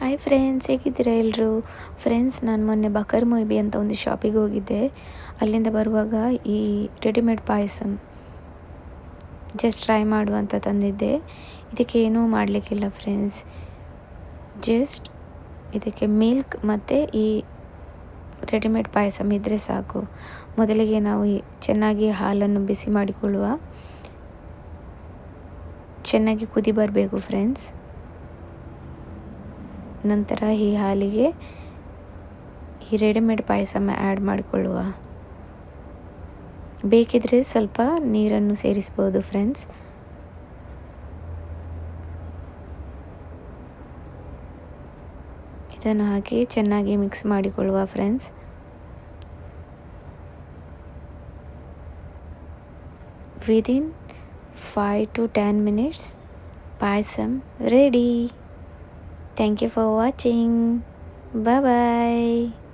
Hi friends, ಹೇಗಿದ್ದೀರಾ ಎಲ್ಲರೂ? Friends, ನಾನು ಮೊನ್ನೆ ಬಕರ್ ಮೊಯ್ಬಿ ಅಂತ ಒಂದು ಶಾಪಿಗೆ ಹೋಗಿದ್ದೆ. ಅಲ್ಲಿಂದ ಬರುವಾಗ ಈ ರೆಡಿಮೇಡ್ ಪಾಯಸಂ ಜಸ್ಟ್ ಟ್ರೈ ಮಾಡುವಂತ ತಂದಿದ್ದೆ. ಇದಕ್ಕೆ ಏನೂ ಮಾಡಲಿಕ್ಕಿಲ್ಲ ಫ್ರೆಂಡ್ಸ್, ಜಸ್ಟ್ ಇದಕ್ಕೆ ಮಿಲ್ಕ್ ಮತ್ತು ಈ ರೆಡಿಮೇಡ್ ಪಾಯಸಂ ಇದ್ದರೆ ಸಾಕು. ಮೊದಲಿಗೆ ನಾವು ಚೆನ್ನಾಗಿ ಹಾಲನ್ನು ಬಿಸಿ ಮಾಡಿಕೊಳ್ಳುವ. ಚೆನ್ನಾಗಿ ಕುದಿ ಬರಬೇಕು ಫ್ರೆಂಡ್ಸ್. ನಂತರ ಈ ಹಾಲಿಗೆ ಈ ರೆಡಿಮೇಡ್ ಪಾಯಸ ಆ್ಯಡ್ ಮಾಡಿಕೊಳ್ಳುವ. ಬೇಕಿದ್ರೆ ಸ್ವಲ್ಪ ನೀರನ್ನು ಸೇರಿಸ್ಬೋದು ಫ್ರೆಂಡ್ಸ್. ಇದನ್ನು ಹಾಕಿ ಚೆನ್ನಾಗಿ ಮಿಕ್ಸ್ ಮಾಡಿಕೊಳ್ಳುವ friends. Within 5 to 10 minutes payasam ready. Thank you for watching. Bye bye.